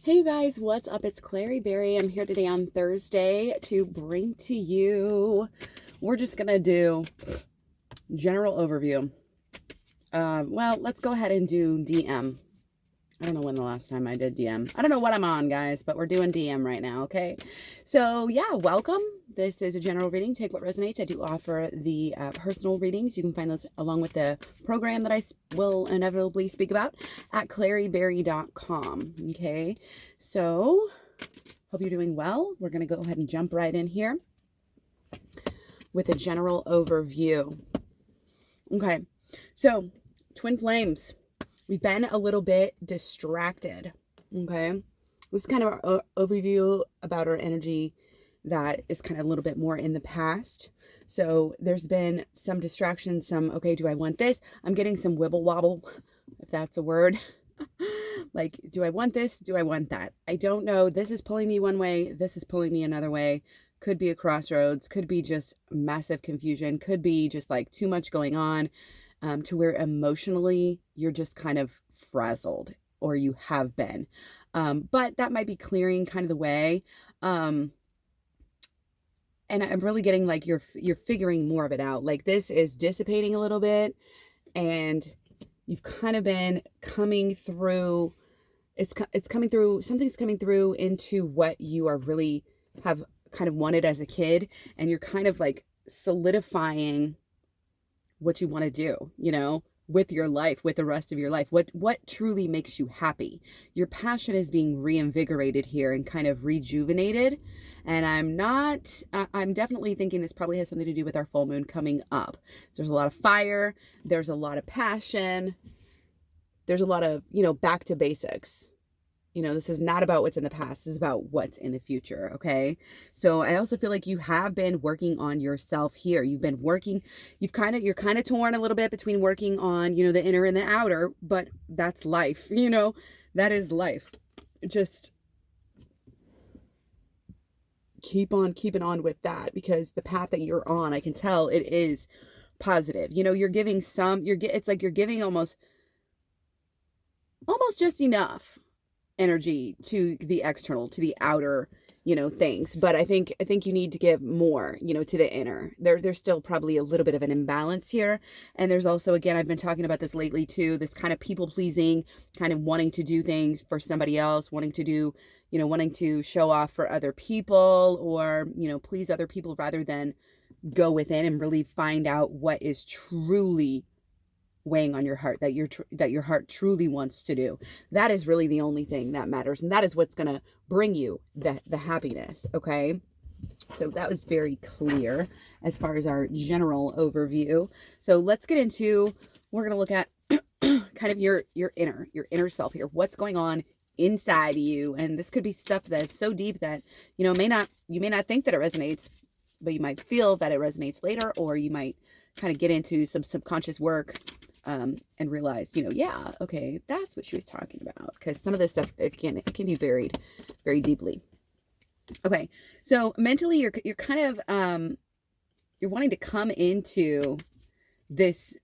Hey you guys, what's up? It's Clary Berry. I'm here today on Thursday to bring to you, we're just going to do general overview. Well, let's go ahead and do DM. I don't know when the last time I did DM. I don't know what I'm on, guys, but we're doing DM right now, okay? So, yeah, welcome. This is a general reading. Take what resonates. I do offer the personal readings. You can find those along with the program that I will inevitably speak about at claryberry.com, okay? So, hope you're doing well. We're going to go ahead and jump right in here with a general overview. Okay, so twin flames. We've been a little bit distracted, okay? This is kind of our overview about our energy that is kind of a little bit more in the past. So there's been some distractions, okay, do I want this? I'm getting some wibble wobble, if that's a word. Like, do I want this? Do I want that? I don't know. This is pulling me one way. This is pulling me another way. Could be a crossroads. Could be just massive confusion. Could be just like too much going on. To where emotionally you're just kind of frazzled, or you have been. But that might be clearing kind of the way. And I'm really getting like you're figuring more of it out. Like this is dissipating a little bit, and you've kind of been coming through. It's coming through. Something's coming through into what you are really have kind of wanted as a kid, and you're kind of like solidifying what you want to do, you know, with your life, with the rest of your life, what truly makes you happy. Your passion is being reinvigorated here and kind of rejuvenated. And I'm definitely thinking this probably has something to do with our full moon coming up. There's a lot of fire. There's a lot of passion. There's a lot of, back to basics. This is not about what's in the past. This is about what's in the future, okay? So I also feel like you have been working on yourself here. You've been working, you're kind of torn a little bit between working on, the inner and the outer, but that's life, that is life. Just keep on keeping on with that, because the path that you're on, I can tell it is positive. You're giving it's like you're giving almost just enough energy to the external, to the outer, things. But I think you need to give more, to the inner. There's still probably a little bit of an imbalance here. And there's also, again, I've been talking about this lately too, this kind of people pleasing, kind of wanting to do things for somebody else, wanting to show off for other people, or, please other people rather than go within and really find out what is truly weighing on your heart, that your heart truly wants to do. That is really the only thing that matters, and that is what's going to bring you the happiness, okay? So that was very clear as far as our general overview. So let's get into, we're going to look at kind of your inner self here. What's going on inside you? And this could be stuff that's so deep that, you may not think that it resonates, but you might feel that it resonates later, or you might kind of get into some subconscious work and realize, yeah, okay, that's what she was talking about. Because some of this stuff, again, it can be buried very deeply. Okay, so mentally, you're kind of, you're wanting to come into this,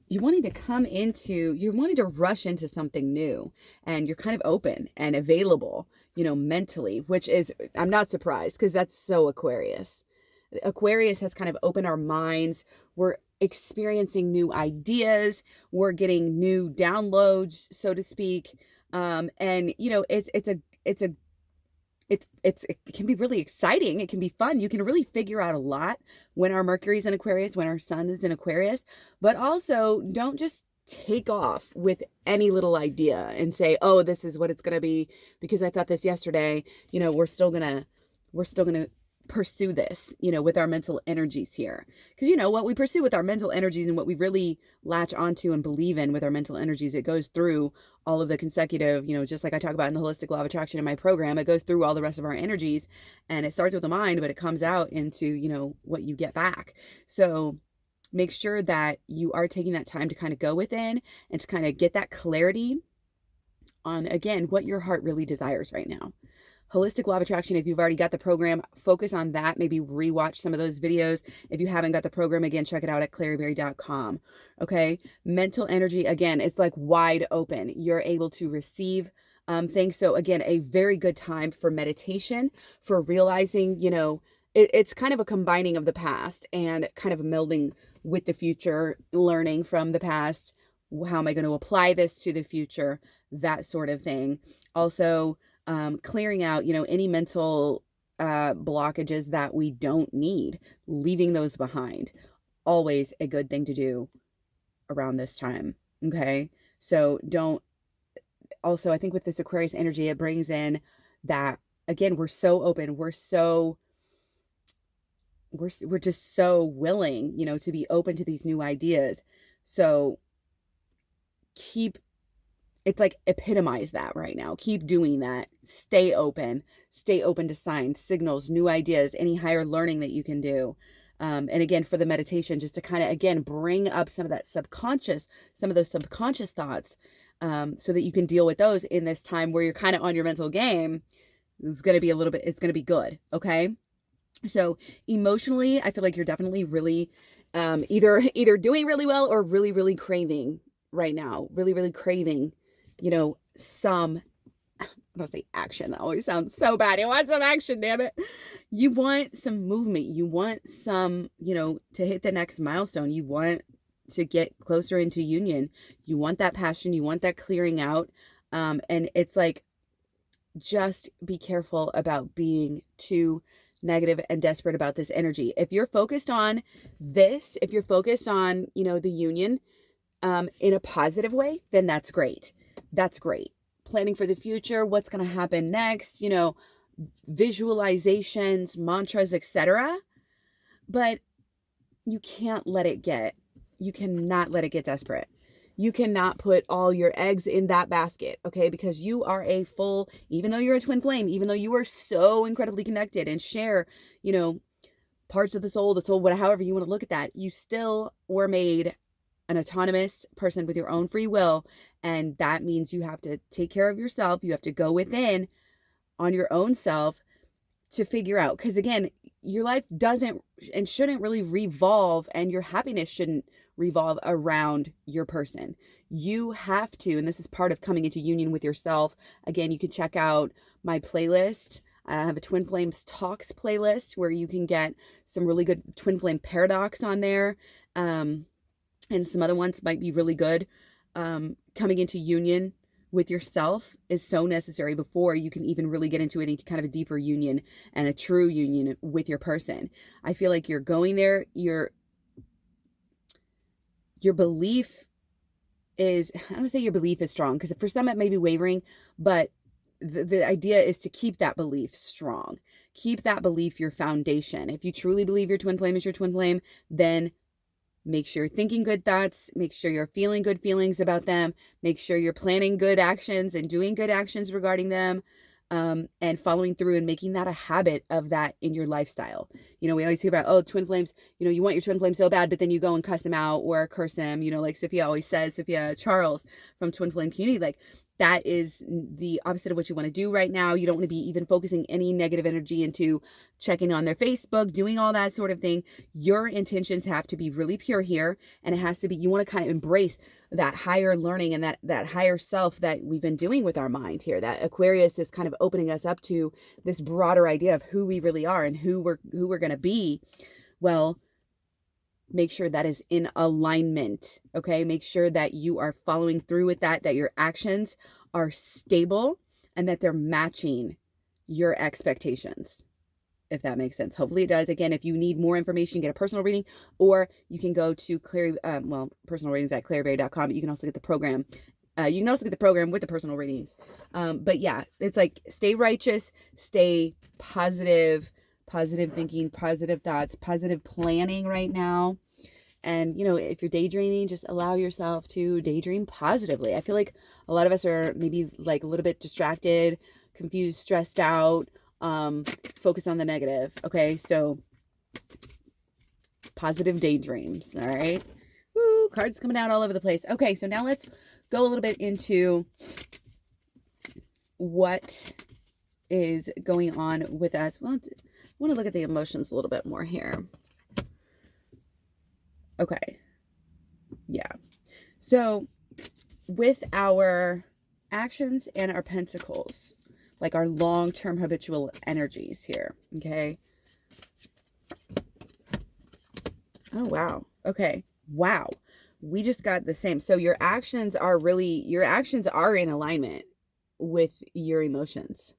you're wanting to rush into something new, and you're kind of open and available, mentally, which is, I'm not surprised, because that's so Aquarius. Aquarius has kind of opened our minds. We're experiencing new ideas. We're getting new downloads, so to speak. And it can be really exciting. It can be fun. You can really figure out a lot when our Mercury's in Aquarius, when our Sun is in Aquarius. But also, don't just take off with any little idea and say, oh, this is what it's going to be because I thought this yesterday. We're still gonna pursue this, with our mental energies here. Because what we pursue with our mental energies, and what we really latch onto and believe in with our mental energies, it goes through all of the consecutive, just like I talk about in the Holistic Law of Attraction in my program, it goes through all the rest of our energies, and it starts with the mind, but it comes out into, what you get back. So make sure that you are taking that time to kind of go within and to kind of get that clarity on, again, what your heart really desires right now. Holistic Law of Attraction, if you've already got the program, focus on that. Maybe rewatch some of those videos. If you haven't got the program, again, check it out at claryberry.com. Okay. Mental energy, again, it's like wide open. You're able to receive things. So again, a very good time for meditation, for realizing, it's kind of a combining of the past and kind of a melding with the future, learning from the past. How am I going to apply this to the future? That sort of thing. Also, clearing out, any mental blockages that we don't need, leaving those behind. Always a good thing to do around this time. Okay. So also, I think with this Aquarius energy, it brings in that, again, we're so open. We're just so willing, to be open to these new ideas. So it's like epitomize that right now. Keep doing that. Stay open to signs, signals, new ideas, any higher learning that you can do. And again, for the meditation, just to kind of, again, bring up some of those subconscious thoughts, so that you can deal with those in this time where you're kind of on your mental game. It's going to be good. Okay. So emotionally, I feel like you're definitely really, either doing really well or really, really craving right now, really, really craving, some, I don't say action. That always sounds so bad. You want some action, damn it. You want some movement. You want some, to hit the next milestone. You want to get closer into union. You want that passion. You want that clearing out. And it's like, just be careful about being too negative and desperate about this energy. If you're focused on this, if you're focused on, the union, in a positive way, then that's great. That's great. Planning for the future, what's going to happen next, visualizations, mantras, etc. But you cannot let it get desperate. You cannot put all your eggs in that basket, okay? Because you are even though you're a twin flame, even though you are so incredibly connected and share, parts of the soul, however you want to look at that, you still were made an autonomous person with your own free will. And that means you have to take care of yourself. You have to go within on your own self to figure out. Because again, your life doesn't and shouldn't really revolve, and your happiness shouldn't revolve around your person. You have to, and this is part of coming into union with yourself. Again, you can check out my playlist. I have a Twin Flames Talks playlist where you can get some really good twin flame paradox on there. And some other ones might be really good. Coming into union with yourself is so necessary before you can even really get into any kind of a deeper union and a true union with your person. I feel like you're going there. Your belief is, I don't say your belief is strong, because for some it may be wavering, but the idea is to keep that belief strong. Keep that belief your foundation. If you truly believe your twin flame is your twin flame, then make sure you're thinking good thoughts. Make sure you're feeling good feelings about them. Make sure you're planning good actions and doing good actions regarding them, and following through and making that a habit of that in your lifestyle. We always hear about, twin flames, you want your twin flame so bad, but then you go and cuss them out or curse them, like Sophia always says, Sophia Charles from Twin Flame Community, like that is the opposite of what you want to do right now. You don't want to be even focusing any negative energy into checking on their Facebook, doing all that sort of thing. Your intentions have to be really pure here. And it has to be, you want to kind of embrace that higher learning and that higher self that we've been doing with our mind here. That Aquarius is kind of opening us up to this broader idea of who we really are and who we're going to be. Well, make sure that is in alignment, okay? Make sure that you are following through with that your actions are stable and that they're matching your expectations, if that makes sense. Hopefully it does. Again, if you need more information, get a personal reading, or you can go to personal readings at claryberry.com, but you can also get the program. You can also get the program with the personal readings. But yeah, it's like, stay righteous, stay positive thinking, positive thoughts, positive planning right now. And, if you're daydreaming, just allow yourself to daydream positively. I feel like a lot of us are maybe like a little bit distracted, confused, stressed out, focused on the negative. Okay. So positive daydreams. All right. Woo, cards coming out all over the place. Okay. So now let's go a little bit into what is going on with us. Well, I want to look at the emotions a little bit more here. Okay. Yeah. So with our actions and our pentacles, like our long-term habitual energies here. Okay. Oh, wow. Okay. Wow. We just got the same. So your actions are in alignment with your emotions.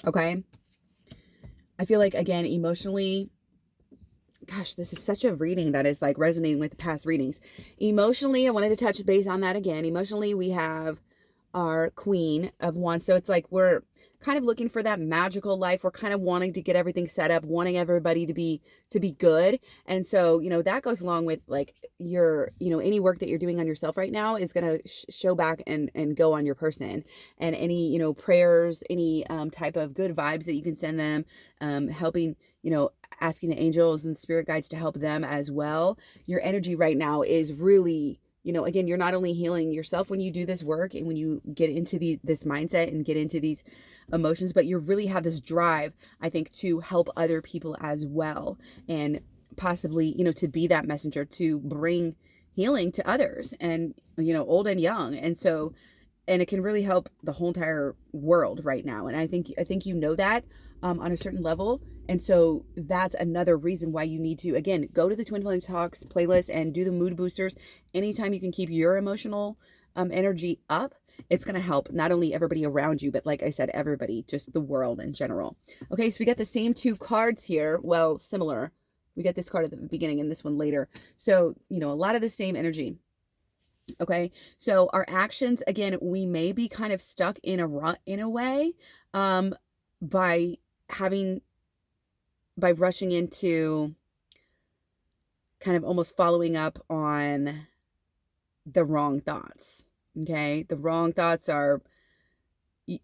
Okay. I feel like, again, emotionally, gosh, this is such a reading that is like resonating with past readings. Emotionally, I wanted to touch base on that again. Emotionally, we have our Queen of Wands. So it's like we're kind of looking for that magical life. We're kind of wanting to get everything set up, wanting everybody to be good. And so, that goes along with like your, any work that you're doing on yourself right now is going to show back and go on your person. And any, prayers, any type of good vibes that you can send them, helping, asking the angels and spirit guides to help them as well. Your energy right now is really, again, you're not only healing yourself when you do this work and when you get into this mindset and get into these emotions, but you really have this drive, I think, to help other people as well. And possibly, to be that messenger to bring healing to others and, old and young. And so, and it can really help the whole entire world right now. And I think that on a certain level. And so that's another reason why you need to, again, go to the Twin Flame Talks playlist and do the mood boosters. Anytime you can keep your emotional energy up, it's going to help not only everybody around you, but like I said, everybody, just the world in general. Okay, so we got the same two cards here. Well, similar. We got this card at the beginning and this one later. So, a lot of the same energy. Okay, so our actions, again, we may be kind of stuck in a rut in a way by rushing into kind of almost following up on the wrong thoughts. Okay, the wrong thoughts are,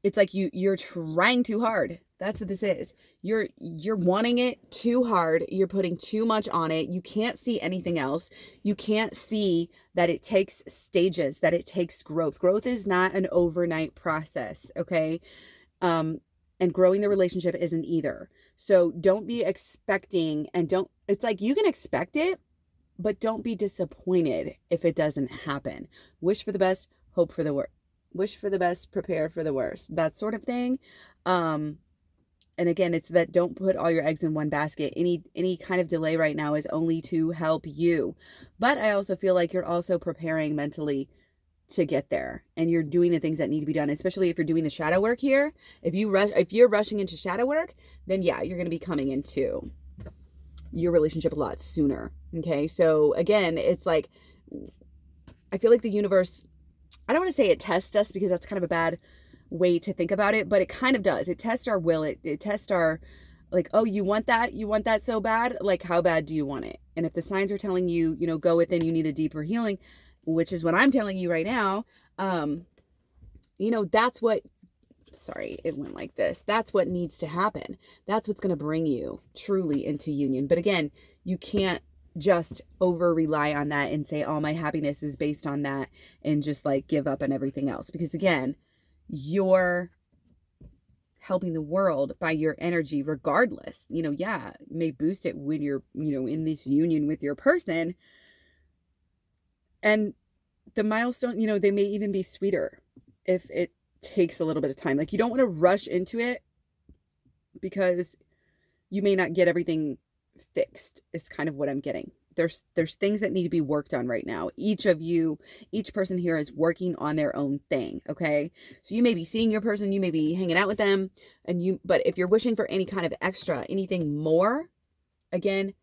it's like you're trying too hard. That's what this is. You're wanting it too hard. You're putting too much on it. You can't see anything else. You can't see that it takes stages, that it takes growth. Growth is not an overnight process, okay? And growing the relationship isn't either. So don't be expecting it's like you can expect it, but don't be disappointed if it doesn't happen. Wish for the best, hope for the worst. Wish for the best, prepare for the worst. That sort of thing. And again, it's that don't put all your eggs in one basket. Any kind of delay right now is only to help you. But I also feel like you're also preparing mentally to get there, and you're doing the things that need to be done, especially if you're doing the shadow work here. If you're rushing into shadow work, then yeah, you're going to be coming into your relationship a lot sooner. Okay. So again, it's like, I feel like the universe, I don't want to say it tests us because that's kind of a bad way to think about it, but it kind of does. It tests our will. It tests our, like, oh, you want that so bad? Like, how bad do you want it? And if the signs are telling you, go within, you need a deeper healing, which is what I'm telling you right now. That's what, sorry, it went like this. That's what needs to happen. That's what's going to bring you truly into union. But again, you can't just over rely on that and say, oh, my happiness is based on that, and just like give up on everything else. Because again, you're helping the world by your energy regardless. Yeah, it may boost it when you're, in this union with your person. And the milestone, they may even be sweeter if it takes a little bit of time. Like, you don't want to rush into it because you may not get everything fixed, is kind of what I'm getting. There's things that need to be worked on right now. Each person here is working on their own thing. Okay. So you may be seeing your person, you may be hanging out with them, but if you're wishing for any kind of extra, anything more, again,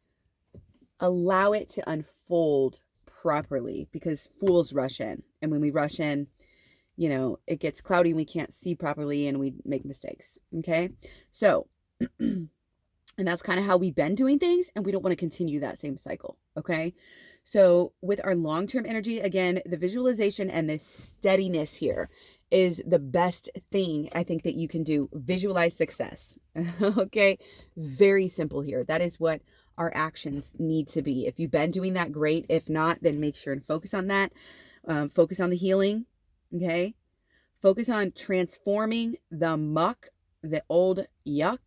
allow it to unfold properly, because fools rush in. And when we rush in, it gets cloudy and we can't see properly and we make mistakes. Okay. So, and that's kind of how we've been doing things, and we don't want to continue that same cycle. Okay. So with our long-term energy, again, the visualization and the steadiness here is the best thing I think that you can do. Visualize success. Okay. Very simple here. That is what our actions need to be. If you've been doing that, great. If not, then make sure and focus on that. Focus on the healing. Okay. Focus on transforming the muck, the old yuck,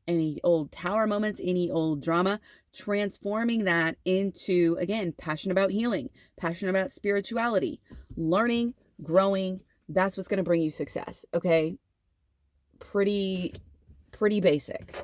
any old tower moments, any old drama, transforming that into, again, passion about healing, passion about spirituality, learning, growing. That's what's going to bring you success. Okay. Pretty basic.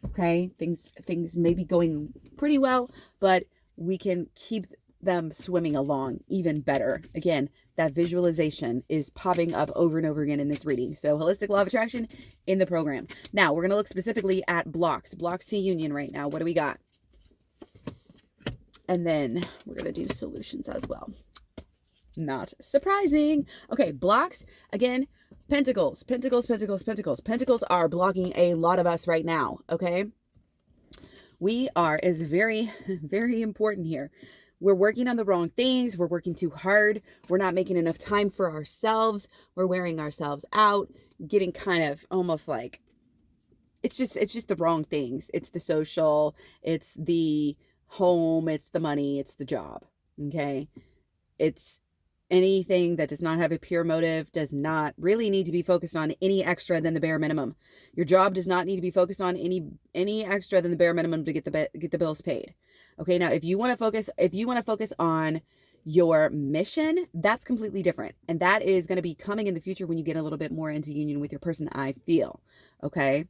Okay. Things may be going pretty well, but we can keep them swimming along even better. Again, that visualization is popping up over and over again in this reading. So holistic law of attraction in the program. Now we're going to look specifically at blocks to union right now. What do we got? And then we're going to do solutions as well. Not surprising. Okay. Blocks again, pentacles. Pentacles are blocking a lot of us right now. Okay. Is very, very important here. We're working on the wrong things. We're working too hard. We're not making enough time for ourselves. We're wearing ourselves out, getting kind of almost like, it's just the wrong things. It's the social, it's the home, it's the money, it's the job. Okay. It's anything that does not have a pure motive, does not really need to be focused on any extra than the bare minimum. Your job does not need to be focused on any extra than the bare minimum to get the bills paid. Okay. Now, if you want to focus on your mission, that's completely different. And that is going to be coming in the future when you get a little bit more into union with your person, I feel. Okay.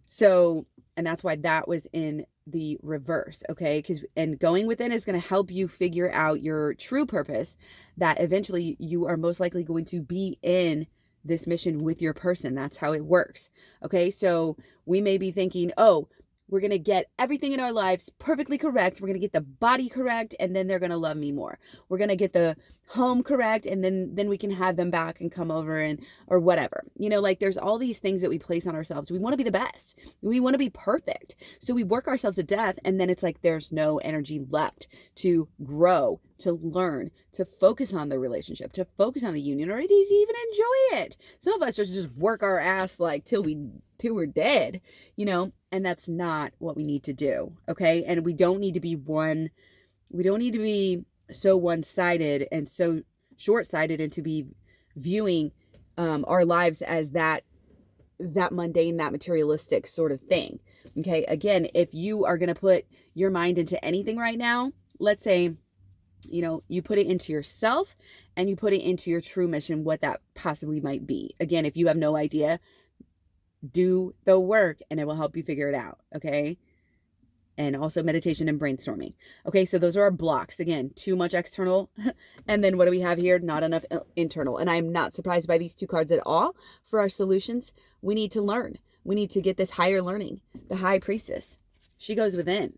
So, and that's why that was in the reverse. Okay. And going within is going to help you figure out your true purpose, that eventually you are most likely going to be in this mission with your person. That's how it works. Okay. So we may be thinking, oh, we're going to get everything in our lives perfectly correct. We're going to get the body correct, and then they're going to love me more. We're going to get the home correct, and then we can have them back and come over or whatever. Like there's all these things that we place on ourselves. We want to be the best. We want to be perfect. So we work ourselves to death, and then it's like there's no energy left to grow, to learn, to focus on the relationship, to focus on the union, or to even enjoy it. Some of us just work our ass like till we're dead, and that's not what we need to do. Okay. And we don't need to be so one-sided and so short-sighted, and to be viewing our lives as that mundane, that materialistic sort of thing. Okay. Again, if you are going to put your mind into anything right now, let's say, you put it into yourself and you put it into your true mission, what that possibly might be. Again, if you have no idea, do the work and it will help you figure it out. Okay. And also meditation and brainstorming. Okay. So those are our blocks. Again, too much external. And then what do we have here? Not enough internal. And I'm not surprised by these two cards at all. For our solutions, we need to learn. We need to get this higher learning. The high priestess, she goes within.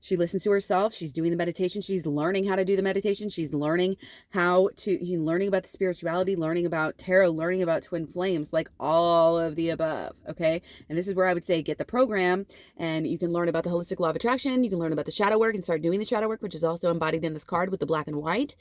She listens to herself. She's doing the meditation. She's learning how to do the meditation. She's learning learning about the spirituality, learning about tarot, learning about twin flames, like all of the above. Okay. And this is where I would say, get the program, and you can learn about the holistic law of attraction. You can learn about the shadow work and start doing the shadow work, which is also embodied in this card with the black and white,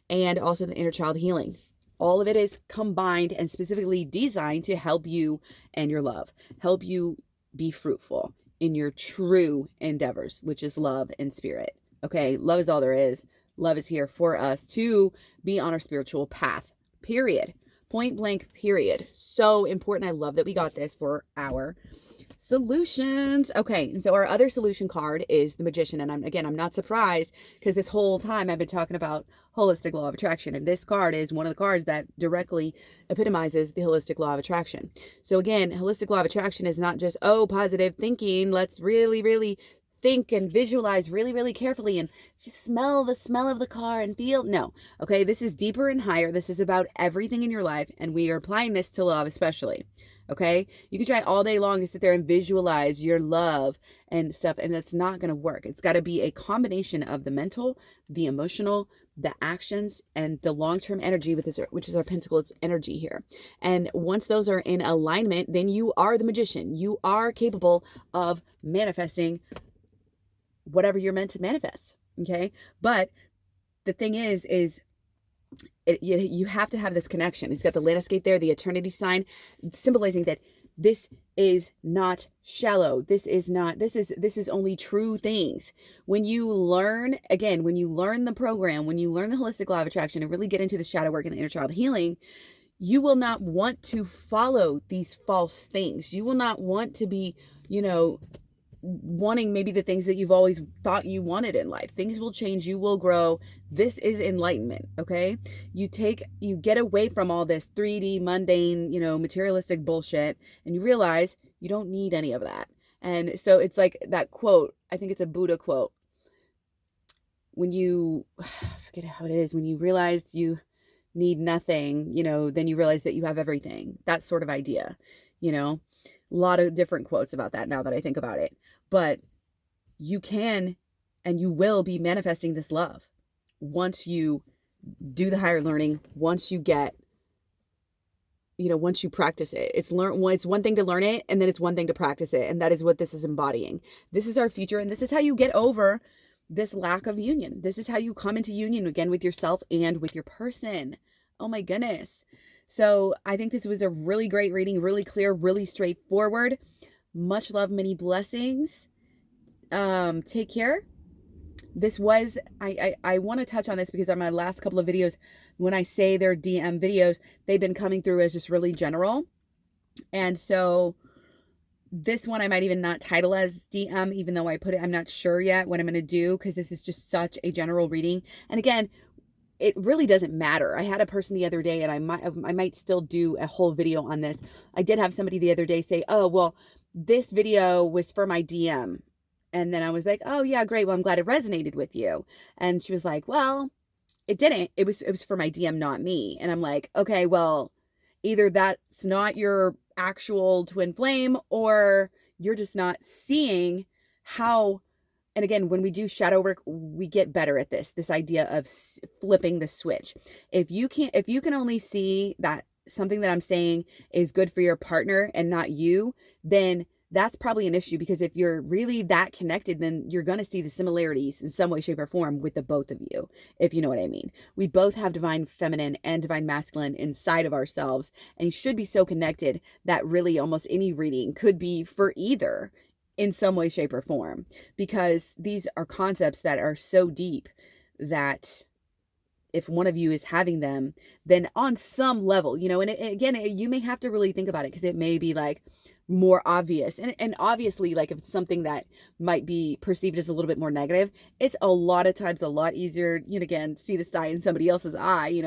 and also the inner child healing. All of it is combined and specifically designed to help you and your love, help you be fruitful in your true endeavors, which is love and spirit. Okay. Love is all there is. Love is here for us to be on our spiritual path, period. Point blank, period. So important. I love that we got this for our solutions. Okay. And so our other solution card is the Magician. And I'm not surprised, because this whole time I've been talking about holistic law of attraction. And this card is one of the cards that directly epitomizes the holistic law of attraction. So again, holistic law of attraction is not just, positive thinking. Let's really, really think and visualize really, really carefully and smell the smell of the car and feel. No. Okay. This is deeper and higher. This is about everything in your life. And we are applying this to love, especially. Okay. You can try all day long to sit there and visualize your love and stuff, and that's not going to work. It's got to be a combination of the mental, the emotional, the actions, and the long-term energy, which is our pentacles energy here. And once those are in alignment, then you are the magician. You are capable of manifesting whatever you're meant to manifest. Okay. But the thing is you have to have this connection. He's got the landscape there, the eternity sign, symbolizing that this is not shallow. This is only true things. When you learn the program, when you learn the holistic law of attraction and really get into the shadow work and the inner child healing, you will not want to follow these false things. You will not want to be, wanting maybe the things that you've always thought you wanted in life. Things will change. You will grow. This is enlightenment. Okay. You get away from all this 3D mundane, materialistic bullshit, and you realize you don't need any of that. And so it's like that quote, I think it's a Buddha quote. When you, I forget how it is, when you realize you need nothing, then you realize that you have everything. That sort of idea, a lot of different quotes about that now that I think about it. But you can and you will be manifesting this love once you do the higher learning, once you get, once you practice it. It's one thing to learn it, and then it's one thing to practice it. And that is what this is embodying. This is our future. And this is how you get over this lack of union. This is how you come into union again with yourself and with your person. Oh my goodness. So I think this was a really great reading, really clear, really straightforward. Much love, many blessings. Take care. This was, I want to touch on this because on my last couple of videos, when I say they're DM videos, they've been coming through as just really general. And so this one I might even not title as DM, even though I put it, I'm not sure yet what I'm going to do because this is just such a general reading. And again, it really doesn't matter. I had a person the other day, and I might still do a whole video on this. I did have somebody the other day say, oh, well, this video was for my DM. And then I was like, oh yeah, great. Well, I'm glad it resonated with you. And she was like, well, it didn't. It was for my DM, not me. And I'm like, okay, well, either that's not your actual twin flame, or you're just not seeing how. And again, when we do shadow work, we get better at this idea of flipping the switch. If you can only see that something that I'm saying is good for your partner and not you, then that's probably an issue, because if you're really that connected, then you're going to see the similarities in some way, shape, or form with the both of you, if you know what I mean. We both have divine feminine and divine masculine inside of ourselves, and you should be so connected that really almost any reading could be for either in some way, shape, or form, because these are concepts that are so deep that if one of you is having them, then on some level, and again, you may have to really think about it, because it may be like more obvious. And obviously, like if it's something that might be perceived as a little bit more negative, it's a lot of times a lot easier, again, see the sty in somebody else's eye,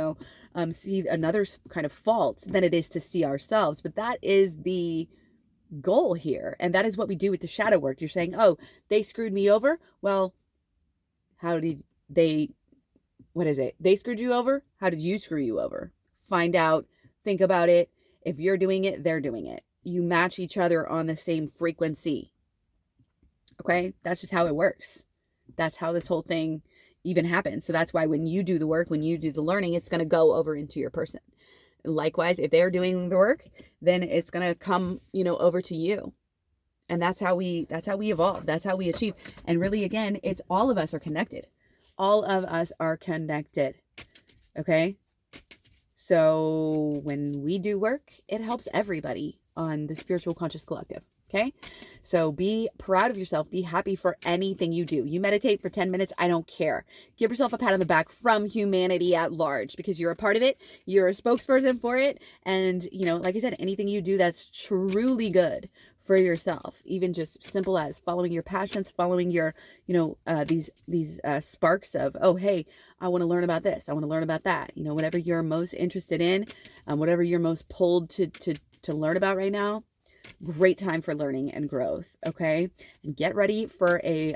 see another's kind of faults than it is to see ourselves. But that is the goal here. And that is what we do with the shadow work. You're saying, oh, they screwed me over. Well, how did they screwed you over? How did you screw you over? Find out, think about it. If you're doing it, they're doing it. You match each other on the same frequency. Okay? That's just how it works. That's how this whole thing even happens. So that's why when you do the work, when you do the learning, it's going to go over into your person. Likewise, if they're doing the work, then it's going to come, over to you. And that's how we evolve. That's how we achieve. And really, again, it's all of us are connected. All of us are connected. Okay? So when we do work, it helps everybody on the Spiritual Conscious Collective. Okay? So be proud of yourself. Be happy for anything you do. You meditate for 10 minutes. I don't care. Give yourself a pat on the back from humanity at large, because you're a part of it. You're a spokesperson for it. And, like I said, anything you do that's truly good for yourself, even just simple as following your passions, following your, these sparks of, oh, hey, I want to learn about this. I want to learn about that. Whatever you're most interested in, whatever you're most pulled to learn about right now. Great time for learning and growth. Okay. And get ready for a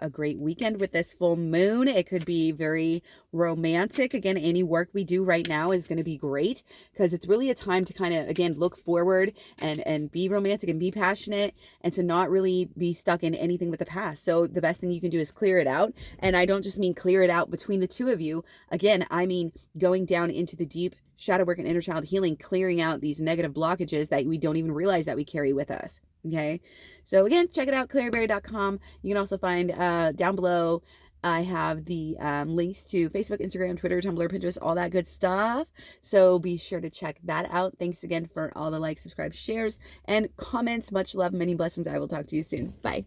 great weekend with this full moon. It could be very romantic. Again, any work we do right now is going to be great, because it's really a time to kind of, again, look forward and be romantic and be passionate, and to not really be stuck in anything with the past. So the best thing you can do is clear it out. And I don't just mean clear it out between the two of you. Again, I mean going down into the deep shadow work and inner child healing, clearing out these negative blockages that we don't even realize that we carry with us. Okay. So again, check it out, claryberry.com. You can also find down below, I have the links to Facebook, Instagram, Twitter, Tumblr, Pinterest, all that good stuff. So be sure to check that out. Thanks again for all the likes, subscribe, shares, and comments. Much love, many blessings. I will talk to you soon. Bye.